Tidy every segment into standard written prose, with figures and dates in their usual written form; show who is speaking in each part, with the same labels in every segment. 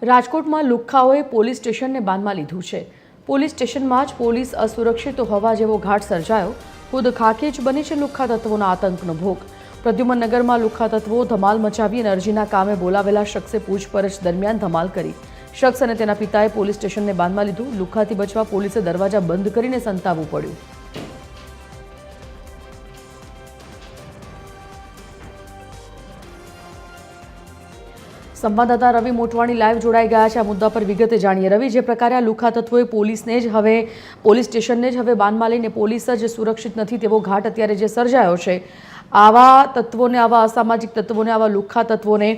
Speaker 1: રાજકોટમાં લુખ્ખાઓએ પોલીસ સ્ટેશનને બાંધમાં લીધું છે। પોલીસ સ્ટેશનમાં જ પોલીસ અસુરક્ષિત હોવા જેવો ઘાટ સર્જાયો। ખુદ ખાખી જ બની છે લુખ્ખા તત્વોના આતંકનો ભોગ। પ્રદ્યુમનનગરમાં લુખ્ખા તત્વો ધમાલ મચાવી અને અરજીના કામે બોલાવેલા શખ્સે પૂછપરછ દરમિયાન ધમાલ કરી। શખ્સ અને તેના પિતાએ પોલીસ સ્ટેશનને બાંધમાં લીધું। લુખ્ખાથી બચવા પોલીસે દરવાજા બંધ કરીને સંતાવવું પડ્યું। संवाददाता रवि मोटवाणी लाइव जोड़ाई गया है। आ मुद्दा पर विगते जाणीए। रवि, जे प्रकारे आ लुख्खा तत्वोए पोलीसने ज हवे पोलीस स्टेशनने ज हवे बांधमां लईने पोलीस ज सुरक्षित नथी तेवो घाट अत्यारे जे सर्जायो छे, आवा तत्वोने, आवा असामाजिक तत्वोने, आवा लुख्खा तत्वोने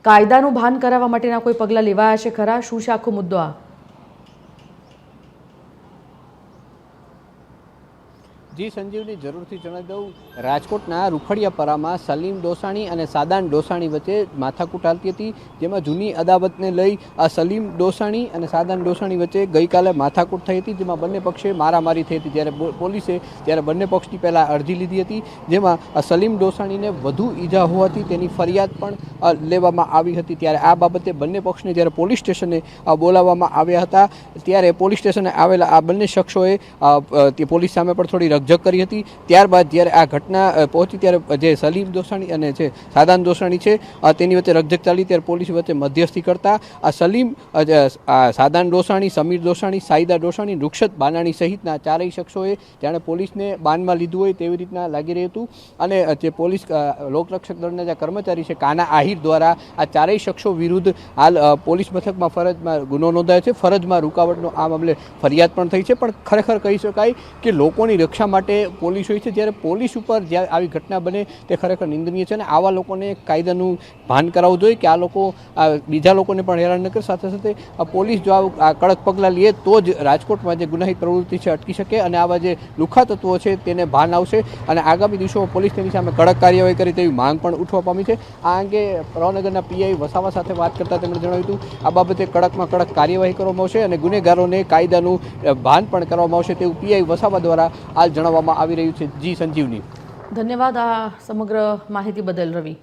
Speaker 1: कायदानुं भान कराववा माटेना कोई पगलां लेवाया छे खरा? शुं छे आखो मुद्दो?
Speaker 2: जी संजीवनी जरूर थी जणावी दऊं। राजकोटना रूखड़ियापरामां सलीम डोसाणी अने सादान डोसाणी वच्चे माथाकूट हालती हती, जेमां जूनी अदावतने लई आ सलीम डोसाणी अने सादान डोसाणी वच्चे गईकाले माथाकूट थई हती, जेमां बंने पक्षे मारामारी थई हती। त्यारे पोलीसे त्यारे बंने पक्षनी पहेला अरजी लीधी हती, जेमां सलीम डोसाणीने वधु ईजा होवाथी तेनी फरियाद पण लेवामां आवी हती। त्यारे आ बाबते बंने पक्षने ज्यारे पोलीस स्टेशने बोलाववामां आव्या हता, त्यारे पोलीस स्टेशने आवेला आ बंने शख्सोए पोलीस सामे पण थोड़ी रकझक करी हती। त्यारबाद ज्यारे आ घटना पहोंची त्यारे जे सलीम डोसाणी अने जे सादान डोसाणी छे तेनी वच्चे रकझक चाली, त्यारे पोलीस वच्चे मध्यस्थी करता आ सलीम सादान डोसाणी, समीर डोसाणी, साईदा डोसाणी, रुक्षत बानाणी सहितना चारेय शख्सोए जाणे पोलीसने बांधमां लीधुं होय तेवी रीतना लागी रह्युं हतुं। अने जे पोलीस लोकरक्षक दळना जे कर्मचारी छे काना आहिर द्वारा आ चारेय शख्सो विरुद्ध हाल पोलीस मथकमां फरजमां गुनो नोंधायो छे। फरजमां रुकावटनो आ मामले फरियाद पण थई छे, पण खरेखर कही शकाय के लोकोनी रक्षा माटे पोलीस होय छे, ज्यारे पोलीस उपर ज्यारे आवी घटना बने ते खरेखर निंदनीय छे। आवा लोकोने कायदानुं भान करावुं जोईए के आ लोको बीजा लोकोने पण हैरान न करे। साथे साथे पोलीस जो आ कड़क पगलां लीए तो ज राजकोटमां जे गुनाहित प्रवृत्ति छे अटकी शके अने आवा जे लुख्खा तत्वो छे तेने भान आवशे अने आगामी दिवसोमां पोलीस तेनी सामे कड़क कार्यवाही करे तेवी मांग पण उठवा पामी छे। आ अंगे भावनगરના पीआई वसावा साथे વાત करता તેમણે જણાવ્યું હતું આ બાબતે કડકમાં કડક કાર્યવાહી કરવામાં આવશે અને ગુનેગારોને કાયદાનું ભાન પણ કરવામાં આવશે તેવું પીઆઈ વસાવા દ્વારા હાલ જણાવવામાં આવી રહ્યું છે। જી સંજીવની,
Speaker 1: धन्यवाद आ समग्र माहिती बदल रवि।